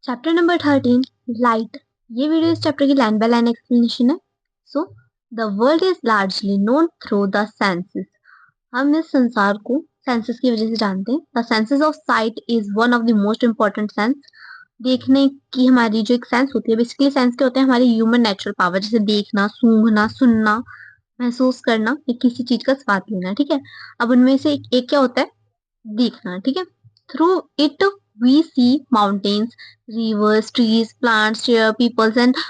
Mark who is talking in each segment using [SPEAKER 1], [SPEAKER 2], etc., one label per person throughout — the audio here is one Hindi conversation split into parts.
[SPEAKER 1] Chapter number 13 light. ये वीडियो इस चैप्टर की लाइन बाय लाइन एक्सप्लेनेशन है। So the world is largely known through the senses. हम इस संसार को सेंसेस की वजह से जानते हैं। The senses of site is one of the most important sense. देखने की हमारी जो एक सेंस होती है, बेसिकली सेंस के होते हैं हमारी ह्यूमन नेचुरल पावर, जैसे देखना, सूंघना, सुनना, महसूस करना या किसी चीज का स्वाद लेना। ठीक है, अब उनमें से एक क्या होता है? देखना। ठीक है, through it we see mountains, rivers, trees, plants, chair, peoples and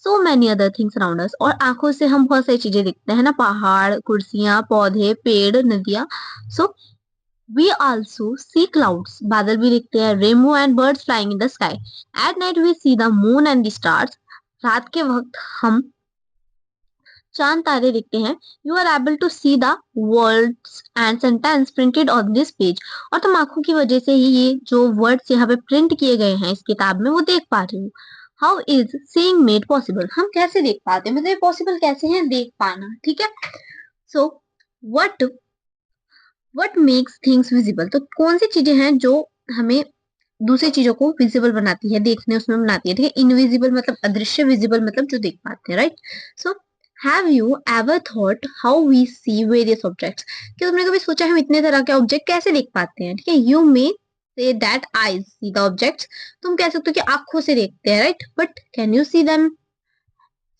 [SPEAKER 1] so many other things around us। और आंखों से हम बहुत सारी चीजें देखते हैं ना, पहाड़, कुर्सियां, पौधे, पेड़, नदियां। So we also see clouds, बादल भी देखते हैं, rainbow and birds flying in the sky. At night we see the moon and the stars. रात के वक्त हम चांद तारे देखते हैं। You are able to see the words and sentence printed on this page. और तुम आंखों की वजह से ही ये जो वर्ड्स यहाँ पे प्रिंट किए गए हैं इस किताब में वो देख पा रही हूँ। How is seeing made possible? हम कैसे देख पाते हैं, मतलब ये पॉसिबल कैसे है देख पाना। ठीक है, so what what makes things visible? तो कौन सी चीजें हैं जो हमें दूसरी चीजों को विजिबल बनाती है, देखने उसमें बनाती है। ठीक है, इनविजिबल मतलब अदृश्य, विजिबल मतलब जो देख पाते हैं, right. So have you ever thought how we see various objects? क्या तुमने कभी सोचा हम इतने तरह के ऑब्जेक्ट कैसे देख पाते हैं? ठीक है, you may say that eyes see the objects. तुम कह सकते हो कि आंखों से देखते हैं, right, but can you see them,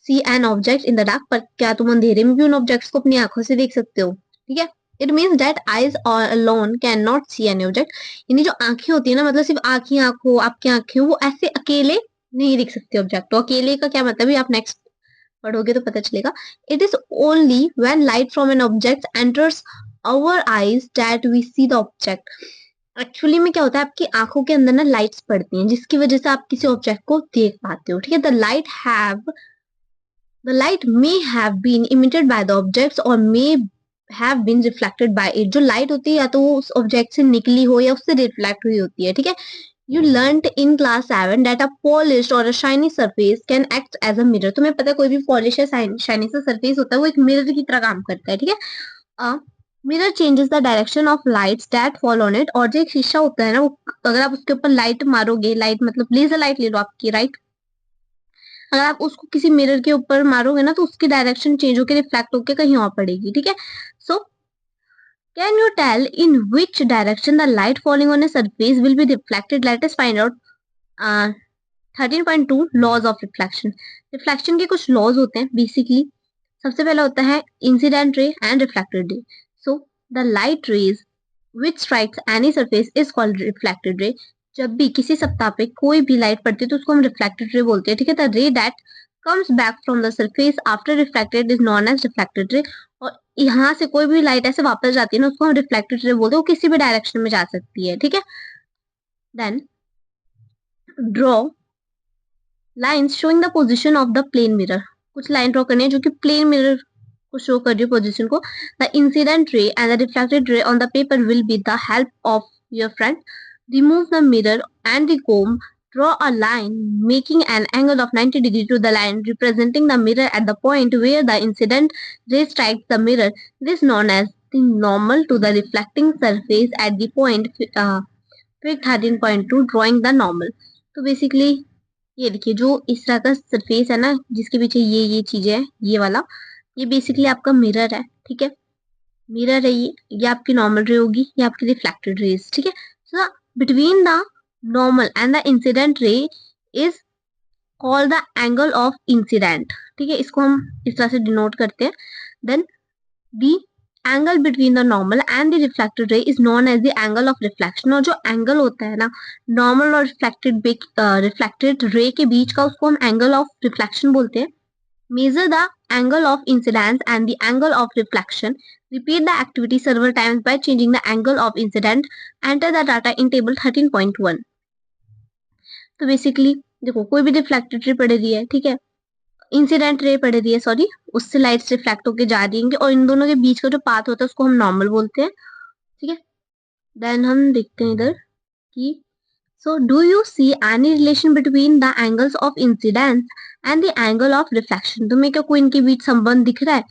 [SPEAKER 1] see an object in the dark? पर क्या तुम अंधेरे में भी उन ऑब्जेक्ट्स को अपनी आंखों से देख सकते हो? ठीक है, it means that eyes alone can not see any object. यानी जो आंखें होती है ना, मतलब सिर्फ आंखें, आंखों, आपकी आंखें, वो ऐसे अकेले नहीं देख सकते ऑब्जेक्ट। तो अकेले का क्या मतलब है, आप नेक्स्ट पढ़ोगे तो पता चलेगा। It is only when light from an object enters our eyes that we see the object. Actually में क्या होता है, आपकी आंखों के अंदर ना लाइट्स पड़ती हैं जिसकी वजह से आप किसी ऑब्जेक्ट को देख पाते हो। ठीक है, the light may have been emitted by the objects or may have been reflected by it। जो लाइट होती है या तो वो उस ऑब्जेक्ट से निकली हो या उससे रिफ्लेक्ट हुई होती है। ठीक है, you learned in class 7 that a polished or a shiny surface can act as a mirror। तुम्हें पता है कोई भी पॉलिश या शाइनी सा सरफेस होता है वो एक मिरर की तरह काम करता है। ठीक है, mirror changes the direction of lights that fall on it. और जो एक शीशा होता है ना, वो अगर आप उसके ऊपर लाइट मारोगे, लाइट मतलब लेजर लाइट ले लो आपकी, राइट, अगर आप उसको किसी मिरर के ऊपर मारोगे ना तो उसकी डायरेक्शन चेंज होकर रिफ्लेक्ट होकर कहीं और पड़ेगी। ठीक है, so can you tell in which direction the light falling on a surface will be reflected? Let us find out 13.2 laws of reflection. Reflection के कुछ लॉज होते हैं बेसिकली। सबसे पहला होता है incident ray and reflected ray. So the light rays which strikes any surface is called reflected ray। जब भी किसी सतह पे कोई भी लाइट पड़ती है तो उसको हम रिफ्लेक्टेड रे बोलते हैं। ठीक है, द रे that comes back from the surface after reflected is known as reflected ray। और यहाँ से कोई भी लाइट ऐसे वापस जाती है ना, उसको हम रिफ्लेक्टेड रे बोलते हैं। वो किसी भी डायरेक्शन में जा सकती है। ठीक है, then draw lines showing the position of the plane mirror. कुछ लाइन ड्रॉ करनी है जो कि प्लेन मिरर को शो कर रही है पोजिशन को। The incident ray and the reflected रे on the paper will be the help of your friend. Remove the mirror and the comb। Draw a line making an angle of 90 degrees to the line representing the mirror at the point where the incident ray strikes the mirror। This is known as the normal to the reflecting surface at the point fig 13.2 drawing the normal। तो बेसिकली ये देखिए जो इस तरह का सरफेस है ना जिसके पीछे ये चीजें है, ये वाला, ये बेसिकली आपका मिरर है। ठीक है, मिरर है ये आपकी नॉर्मल रे होगी, ये आपकी रिफ्लेक्टेड रेज। ठीक है, so between the normal and the incident ray is called the angle of incident. ठीक है, इसको हम इस तरह से डिनोट करते हैं। Then the angle between the normal and the reflected ray is known as the angle of reflection. और जो एंगल होता है ना नॉर्मल और रिफ्लेक्टेड रे के बीच का, उसको हम एंगल ऑफ रिफ्लेक्शन बोलते हैं। Measure the angle of incidence and the angle of reflection। Repeat the activity several times by changing the angle of incident। Enter the data in table 13.1। तो बेसिकली देखो कोई भी रिफ्लेक्टेड रे पड़ रही है, ठीक है, इंसिडेंट रे पड़ रही है, सॉरी, उससे लाइट्स रिफ्लेक्ट होके जा रही हैं और इन दोनों के बीच का जो पाथ होता है उसको हम नॉर्मल बोलते हैं। ठीक है, देन हम देखते हैं इधर कि so do you see any relation between the angles of incidence and the angle of reflection? तुम्हें क्या कोई इनके बीच संबंध दिख रहा है?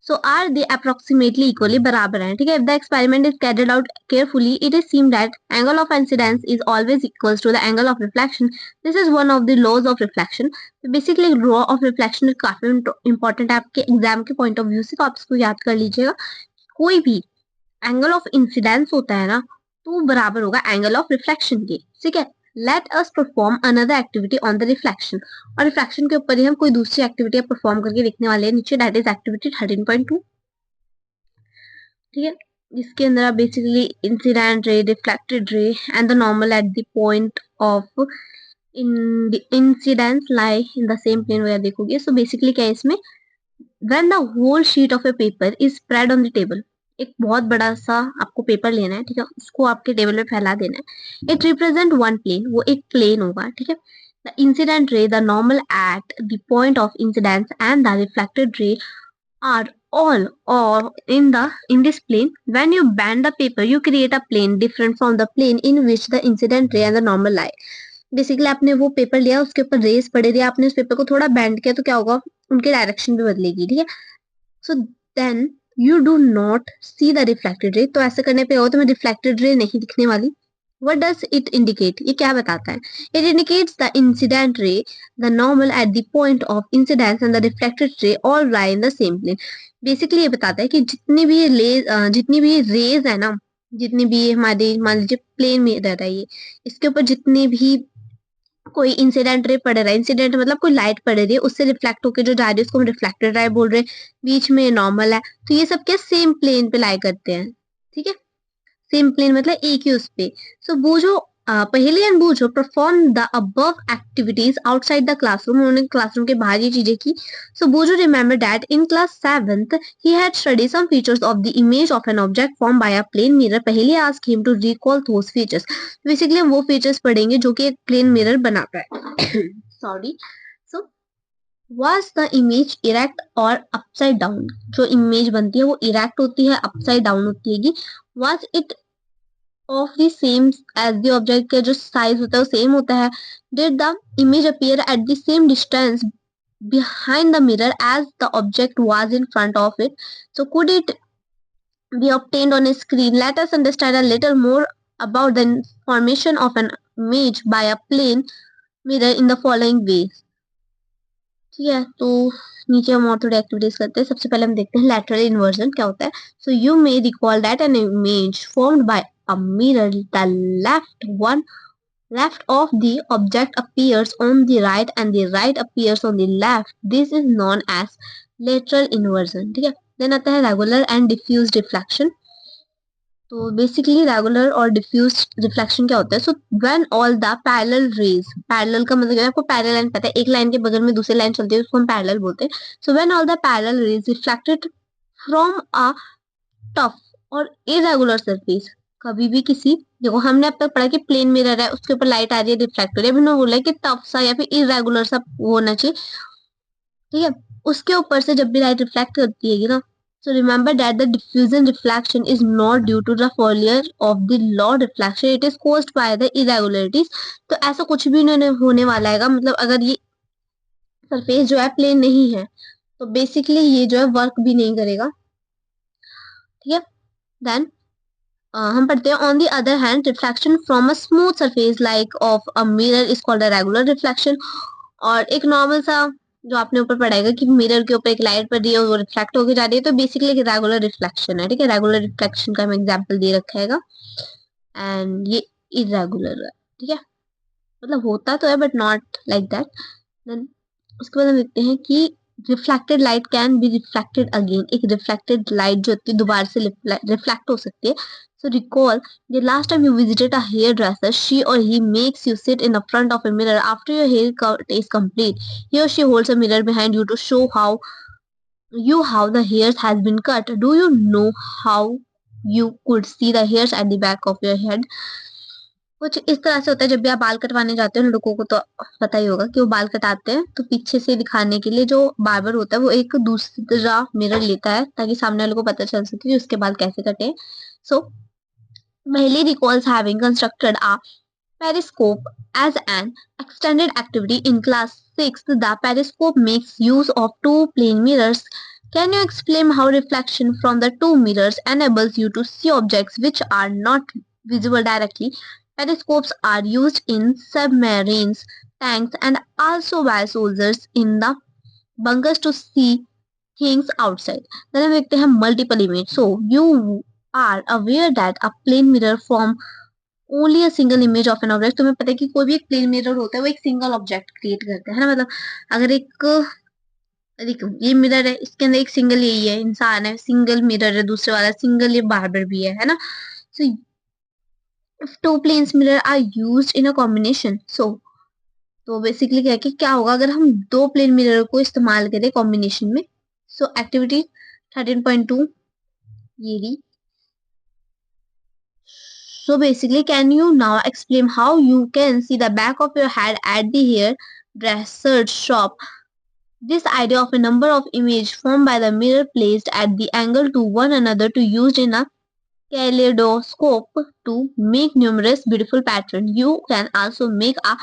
[SPEAKER 1] So are they approximately equally बराबर हैं, ठीक है. If the experiment is carried out carefully it is seen that angle of incidence is always equals to the angle of reflection. This is one of the laws of reflection. Basically law of reflection काफी इंपॉर्टेंट है आपके एग्जाम के पॉइंट ऑफ व्यू से, तो आप इसको याद कर लीजिएगा. कोई भी एंगल ऑफ इंसिडेंस होता है ना, तो बराबर होगा एंगल ऑफ रिफ्लेक्शन के, ठीक है. Let us perform another activity on the reflection. और रिफ्लेक्शन के ऊपर ही हम कोई दूसरी एक्टिविटी परफॉर्म करके देखने वाले हैं नीचे, दैट इज एक्टिविटी 13.2, ठीक है. इसके अंदर आप basically incident ray, reflected ray and the normal at the point of incidence lie in the same plane वगैरह देखोगे. सो बेसिकली क्या है इसमें, when the whole sheet of a paper is spread on the table, एक बहुत बड़ा सा आपको पेपर लेना है, ठीक है, उसको आपके टेबल पे फैला देना है. इट रिप्रेजेंट वन प्लेन, वो एक प्लेन होगा, ठीक है. The incident ray, the normal at the point of incidence and the reflected रे are all or in this plane. When you bend the paper you create a plane different from the plane in which the incident ray and the normal lie. Basically आपने वो पेपर लिया, उसके ऊपर रेस पड़े रही, आपने उस पेपर को थोड़ा बेंड किया तो क्या होगा, उनके डायरेक्शन भी बदलेगी, ठीक है. So then you do not see the reflected ray. तो ऐसे करने पे तुम्हें रिफ्लेक्टेड रे नहीं दिखने वाली. What does it indicate? ये क्या बताता है? It indicates the incident ray, the normal at the point of incidence and the reflected ray all lie in the same plane. Basically ये बताता है कि जितनी भी रेज है ना, जितनी भी हमारी मान लीजिए प्लेन में रह है, ये इसके ऊपर जितनी भी कोई इंसिडेंट रे पड़ रहा है, इंसिडेंट मतलब कोई लाइट पड़ रही है, उससे रिफ्लेक्ट होकर जो जा रही है उसको हम रिफ्लेक्टेड रे बोल रहे हैं. बीच में नॉर्मल है, तो ये सब क्या सेम प्लेन पे लाई करते हैं, ठीक है. सेम प्लेन मतलब एक ही उस पे. सो बूझो Paheli and Boojho perform the above activities outside the classroom. उन्होंने क्लासरूम के बाहर ये चीजें की. So Boojho remember that in class 7th he had study some features of the image of an object form by a plane mirror. Paheli ask him to recall those features. Basically हम वो फीचर्स पढ़ेंगे जो कि एक प्लेन मिरर बनाता है. Sorry. So was the image erect or upside down? जो इमेज बनती है वो इरेक्ट होती है, अपसाइड डाउन होती है. was it of the same as the object, का जो साइज होता है वो सेम होता है. did the image appear at the same distance behind the mirror as the object was in front of it? So could it be obtained on a screen? Let us understand a little more about the formation of an image by a plane mirror in the following ways. ठीक है, तो नीचे हम और थोड़ी एक्टिविटीज करते हैं. सबसे पहले हम देखते हैं लैटरल इन्वर्जन क्या होता है. So you may recall that an image formed by a mirror, the left of the object appears on the right and the right appears on the left. This is known as lateral inversion, ठीक है. देन आता है रेगुलर एंड डिफ्यूज रिफ्लेक्शन. तो बेसिकली रेगुलर और डिफ्यूज रिफ्लेक्शन क्या होता है. So when all the parallel raise, parallel का मतलब आपको पैरेलल लाइन पता है, एक लाइन के बगल में दूसरी लाइन चलती है उसको हम पैरेलल बोलते हैं. So when all the parallel raise reflected from a tough और इरेगुलर सरफेस, कभी भी किसी, देखो हमने अब तक पढ़ा कि प्लेन मिरर है उसके ऊपर लाइट आ रही है रिफ्लेक्ट हो रही है, अभी बोला है कि टफ सा या फिर इरेगुलर सा वो होना चाहिए, ठीक है. उसके ऊपर से जब भी लाइट रिफ्लेक्ट करती है ना, so remember that the diffusion reflection is not due to the failure of the law reflection, it is caused by the irregularities. तो ऐसा कुछ भी नहीं होने वाला है, मतलब अगर ये सरफेस जो है प्लेन नहीं है तो बेसिकली ये जो है वर्क भी नहीं करेगा, ठीक है. देन हम पढ़ते हैं on the other hand reflection from a smooth surface like of a mirror is called a regular reflection. और एक नॉर्मल सा जो आपने ऊपर पढ़ाएगा कि मिरर के ऊपर एक लाइट पड़ रही है और वो रिफ्लेक्ट होकर जा रही है, तो बेसिकली रेगुलर रिफ्लेक्शन है, ठीक है. रेगुलर रिफ्लेक्शन का हम एग्जांपल दे रखा है एंड ये इरेगुलर है, ठीक है, मतलब होता तो है but not like that. Then उसके बाद हम देखते हैं कि reflected light can be reflected again. एक रिफ्लेक्टेड लाइट जो होती है दोबारा से रिफ्लेक्ट हो सकती है. So recall the last time you visited a hairdresser, she or he makes you sit in the front of a mirror after your haircut is complete. He or she holds a mirror behind you to show how the hairs has been cut. Do you know how you could see the hairs at the back of your head? कुछ इस तरह से होता है, जब भी आप बाल कटवाने जाते हो लड़कों को तो पता ही होगा कि वो बाल कटाते हैं तो पीछे से दिखाने के लिए जो बार्बर होता है वो एक दूसरा मिरर लेता है ताकि सामने वाले को पता चल सके कि उसके बाल कैसे कटे. सो Mahaley recalls having constructed a periscope as an extended activity in class 6th. The periscope makes use of two plane mirrors Can you explain how reflection from the two mirrors enables you to see objects which are not visible directly? Periscopes are used in submarines, tanks, and also by soldiers in the bunkers to see things outside. Then हम देखते हैं multiple image. So you are aware that a plane mirror form only a single image of an object. तुम्हें पता है कि कोई भी एक प्लेन मिरर होता है वो एक सिंगल ऑब्जेक्ट क्रिएट करता है ना, मतलब अगर एक देखो ये मिरर है, इसके अंदर एक सिंगल यही है, इंसान है, सिंगल मिरर है, दूसरे वाला सिंगल ये बार्बर भी है ना. So if two planes mirror are used in a combination, so तो बेसिकली क्या है कि क्या होगा अगर हम दो प्लेन मिरर को इस्तेमाल करें कॉम्बिनेशन में. सो एक्टिविटी 13.2 ये रही. So basically, can you now explain how you can see the back of your head at the hairdresser shop? This idea of a number of images formed by the mirror placed at the angle to one another to used in a kaleidoscope to make numerous beautiful patterns. You can also make a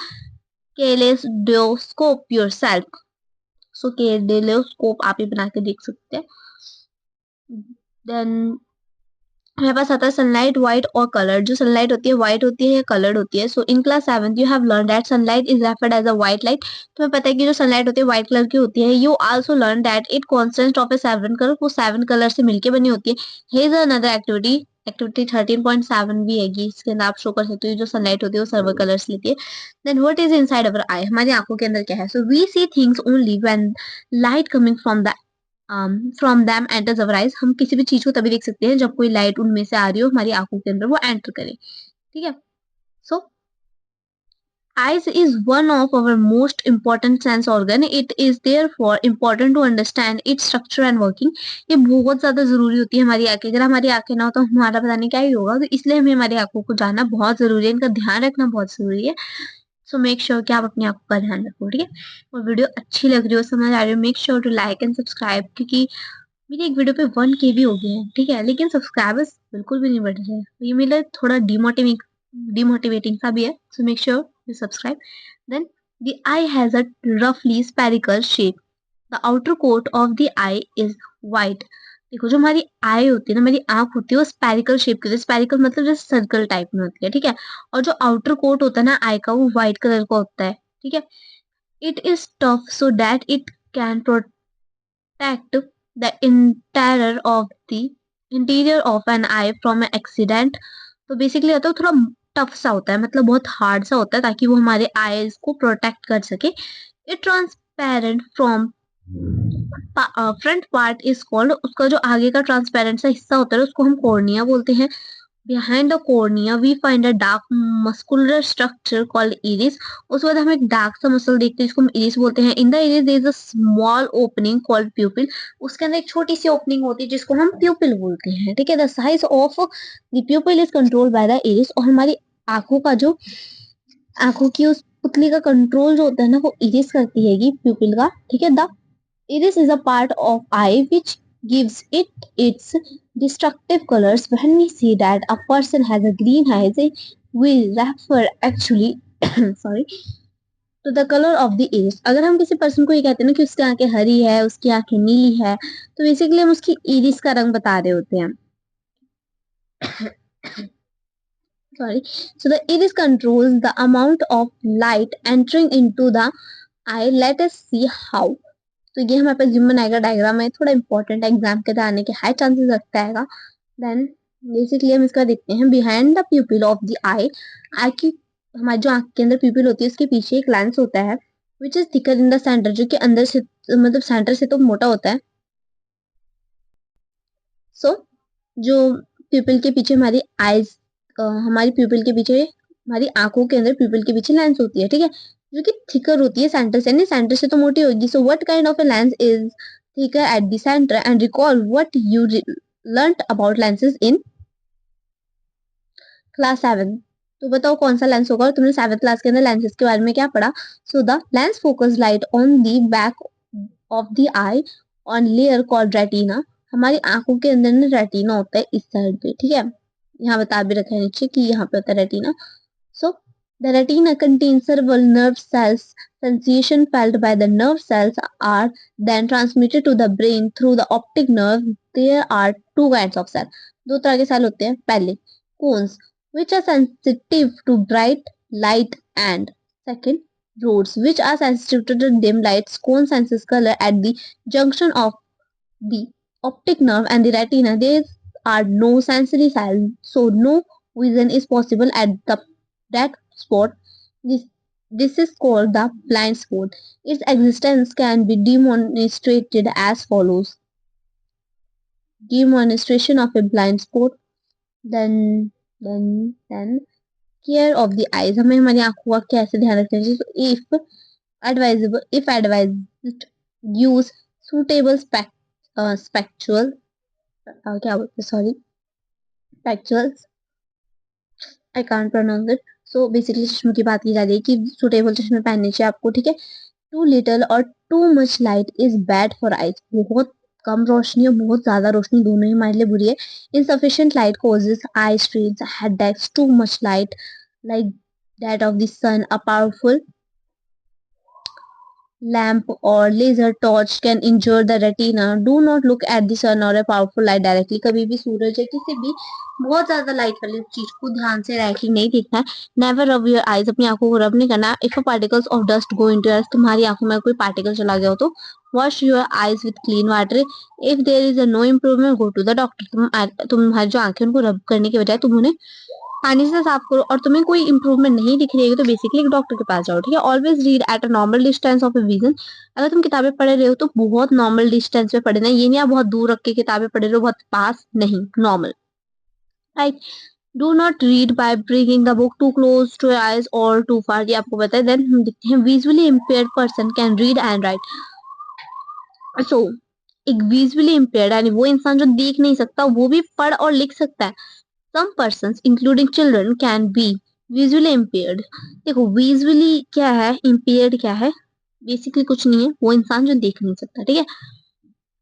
[SPEAKER 1] kaleidoscope yourself. So kaleidoscope आप ही बना के देख सकते हैं. Then मेरे पास आता है सनलाइट व्हाइट और कलर. जो सनलाइट होती है व्हाइट होती है या कलर्ड होती है. So in class 7 you have learn that sunlight is referred as a white light. तुम्हें पता है कि जो सनलाइट होती है व्हाइट कलर की होती है. You also learn that it consist of A 7 colour, वो 7 कलर से मिलके बनी होती है. Here is another activity. Activity 13.7 भी हैगी, इसके अंदर आप शो कर सकते हो जो सनलाइट होती है वो सर्वर कलर्स लेती है. Then what is inside our eye, हमारी आंखों के अंदर क्या है. So we see things only when light coming from them enters our eyes. हम किसी भी चीज को तभी देख सकते हैं जब कोई लाइट उनमें से आ रही हो हमारी आंखों के अंदर वो एंटर करे. ठीक है. सो eyes is one of our most important sense organ. It is therefore important to understand its structure and working. ये बहुत ज्यादा जरूरी होती है हमारी आंखें. अगर हमारी आंखें ना हो तो हमारा पता नहीं क्या ही होगा. तो इसलिए हमें हमारी आंखों को जानना बहुत जरूरी है, इनका ध्यान रखना बहुत जरूरी है. सो मेक श्योर कि आप अपनी आंखों का ध्यान रखो. ठीक है. और वीडियो अच्छी लग रही हो, समझ आ रही हो, make sure to like and subscribe, क्योंकि मेरी एक वीडियो पे 1K भी हो गए हैं. ठीक है, लेकिन सब्सक्राइबर्स बिल्कुल भी नहीं बढ़ रहे हैं. ये मेरे लिए थोड़ा डिमोटिवेटिंग सा भी है. So make sure you subscribe. Then the eye has a रफली spherical shape. The outer coat of the eye is white. देखो जो हमारी आई होती है ना, हमारी आंख होती है वो स्पेरिकल शेप की होती है. स्पेरिकल मतलब जैसे सर्कल टाइप में होती है. ठीक है. और जो आउटर कोट होता है ना आई का, वो व्हाइट कलर का होता है. ठीक है. It is tough so that it can protect the interior of an eye from an accident. तो बेसिकली होता है थोड़ा टफ सा होता है, मतलब बहुत हार्ड सा होता है ताकि वो हमारे आईज को प्रोटेक्ट कर सके. It transparent from front part is called. उसका जो आगे का ट्रांसपेरेंट सा हिस्सा होता है उसको हम कॉर्निया बोलते हैं. Behind the cornea, we find a dark muscular structure called iris. उसके बाद हम एक डार्क सा मसल देखते हैं जिसको हम iris बोलते हैं. In the iris there is a small opening called pupil. उसके अंदर एक छोटी सी ओपनिंग होती है जिसको हम pupil बोलते हैं. ठीक है. The size of the pupil is controlled by the iris. और हमारी आंखों का जो आंखों की उस पुतली का कंट्रोल जो होता है ना वो iris करती है pupil का. ठीक है. The iris is a part of eye which gives it its destructive colors. When we see that a person has a green eyes, we refer actually sorry to the color of the iris. अगर हम किसी पर्सन को ये कहते हैं ना कि उसकी आंखें हरी है, उसकी आंखें नीली है, तो बेसिकली हम उसकी इरिस का रंग बता रहे होते हैं. Sorry. So the iris controls the amount of light entering into the eye. Let us see how. तो ये हमारे पास जिम बनाएगा डायग्राम है, थोड़ा इंपॉर्टेंट एग्जाम के आने के हाई चांसेस रखता है. देन बेसिकली हम इसका देखते हैं. Behind the pupil of the eye, eye की हमारी जो आंख के अंदर प्यूपिल होती है उसके पीछे एक लेंस होता है which is thicker in the centre, जो कि अंदर से मतलब सेंटर से तो मोटा होता है. सो जो प्यूपिल के पीछे हमारी आईज, हमारी प्यूपिल के पीछे हमारी आंखों के अंदर प्यूपिल के पीछे लेंस होती है. ठीक है. जो कि थिकर होती है सेंटर से, नहीं सेंटर से तो मोटी होगी. So what kind of a lens is thicker at the centre. And recall what you learned about lenses in class 7. तो बताओ कौन सा लेंस होगा. और तुमने 7th क्लास के अंदर लेंसेज के बारे में क्या पढ़ा. So the lens focus light on the back of the I on layer called retina. हमारी आंखों के अंदर ना रेटिना होता है इस साइड पे. ठीक है. यहाँ बता भी रखा है नीचे कि यहाँ पे होता है retina. So The retina contains several nerve cells. Sensation felt by the nerve cells are then transmitted to the brain through the optic nerve. There are two kinds of cells. दो तरह के सेल होते हैं. पहले cones, which are sensitive to bright light, and second rods, which are sensitive to the dim lights. Cone senses color at the junction of the optic nerve and the retina. There are no sensory cells, so no vision is possible at that spot. This, this is called the blind spot. Its existence can be demonstrated as follows. Demonstration of a blind spot, then care of the eyes. हमें हमारी आंखों का कैसे ध्यान रखना चाहिए. So if advised, use suitable spectral क्या बोलते, sorry, spectacles. I can't pronounce it. So basically चश्मे की बात की जा रही है कि सुटेबल चश्मे पहनने चाहिए आपको, ठीक है. टू लिटिल और too much light is bad for eyes. बहुत कम रोशनी और बहुत ज्यादा रोशनी दोनों ही हमारे लिए बुरी है. Insufficient light causes I strains, headaches. Too much light like that of the sun, a powerful lamp or laser torch can injure the retina. Do not look at the sun or a powerful light directly. कभी भी सूरज या किसी भी बहुत ज्यादा लाइट वाली चीज को ध्यान से डायरेक्टली नहीं देखना है. Never rub your eyes. अपनी आंखों को रब नहीं करना. If a particles of dust go into your, तुम्हारी आंखों में कोई पार्टिकल चला गया हो तो wash your eyes with clean water. If there is a no improvement go to the doctor. तुम्हारी जो आंखें उनको रब करने के बजाय तुम उन्हें पानी से साफ करो और तुम्हें कोई इंप्रूवमेंट नहीं दिख रही है तो बेसिकली एक डॉक्टर के पास जाओ, ठीक है. Always read at a normal distance of a vision. अगर तुम किताबें पढ़ रहे हो तो बहुत नॉर्मल डिस्टेंस पे पढ़ना. ये नहीं आप बहुत दूर रख के किताबें पढ़ रहे हो, बहुत पास नहीं, normal, right. Do not read by bringing the book too close to your eyes और टू फार. ये आपको पता है. देन हम देखते हैं visually impaired person can read and write. So एक विजुअली इम्पेयर्ड यानी वो इंसान जो देख नहीं सकता वो भी पढ़ और लिख सकता है. Some persons, including children, can be visually impaired. देखो visually क्या है, impaired क्या है, बेसिकली कुछ नहीं है, वो इंसान जो देख नहीं सकता, ठीक है.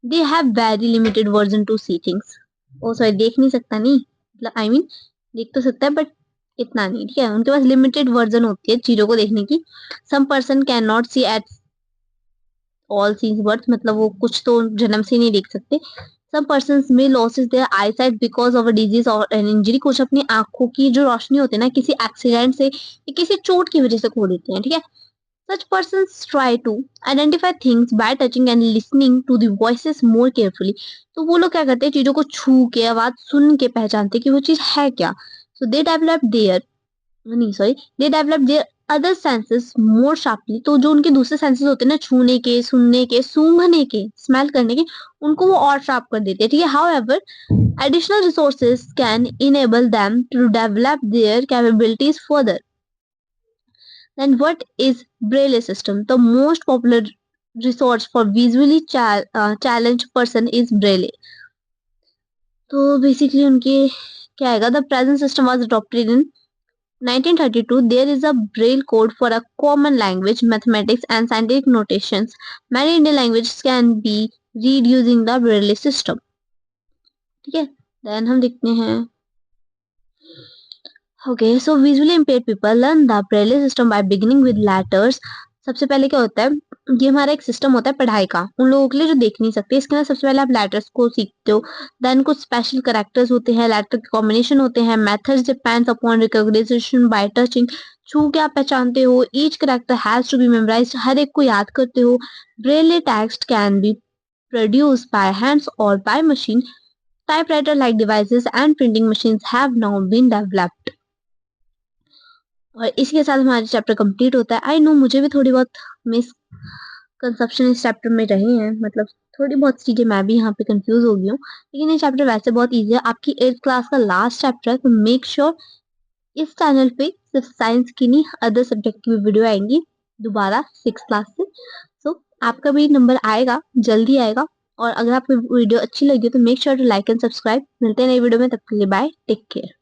[SPEAKER 1] They have very limited version to see things. Oh sorry, देख नहीं सकता नहीं, मतलब आई मीन देख तो सकता है बट इतना नहीं, ठीक है. उनके पास लिमिटेड वर्जन होती है चीजों को देखने की. Some person can not see at all since birth. मतलब वो कुछ तो जन्म से नहीं देख सकते. Some persons may loses their eyesight because of a disease or an injury. कुछ अपनी आंखों की जो रोशनी होती है ना किसी एक्सीडेंट से या किसी चोट की वजह से खो देते हैं, ठीक है. Such persons try to identify things by touching and listening to the voices more carefully. तो वो लोग क्या करते हैं, चीजों को छू के आवाज सुन के पहचानते हैं कि वो चीज है क्या. So they develop their नहीं sorry they develop their other senses more sharply. तो जो उनके दूसरे सेंसेस होते हैं ना, छूने के, सुनने के, सूंघने के, स्मेल करने के, उनको वो और शार्प कर देते हैं, ठीक है. However additional resources can enable them to develop their capabilities further. Then what is Braille system. The most popular resource for visually challenge person is Braille. तो बेसिकली उनके क्या आएगा. The present system was adopted in 1932. There is a Braille code for a common language, mathematics, and scientific notations. Many Indian languages can be read using the Braille system. ठीक है. Then हम देखते हैं. Okay, so visually impaired people learn the Braille system by beginning with letters. सबसे पहले क्या होता है, ये हमारा एक सिस्टम होता है पढ़ाई का उन लोगों के लिए जो देख नहीं सकते. इसके अंदर सबसे पहले आप लेटर्स को सीखते हो. देन कुछ स्पेशल कैरेक्टर्स होते हैं, लेटर के कॉम्बिनेशन होते हैं. Methods depends upon recognition by touching. छू के आप पहचानते हो. Each character has to be memorised. हर एक को याद करते हो. Braille text can be produce by hands और by machine. Typewriter like devices and printing machines have now been developed. और इसी के साथ हमारा चैप्टर कंप्लीट होता है. आई नो मुझे भी थोड़ी बहुत मिसकंसेप्शन इस चैप्टर में रहे हैं, मतलब थोड़ी बहुत चीजें मैं भी यहाँ पे कंफ्यूज हो गई हूँ, लेकिन ये चैप्टर वैसे बहुत इजी है. आपकी 8th क्लास का लास्ट चैप्टर है, तो मेक श्योर इस चैनल पे सिर्फ साइंस की नहीं अदर सब्जेक्ट की भी वीडियो आएंगी दोबारा 6th क्लास से. सो आपका भी नंबर आएगा, जल्दी आएगा. और अगर आपको वीडियो अच्छी लगी हो तो make sure to like and subscribe. मिलते हैं नई वीडियो में, तब के लिए बाय, टेक केयर.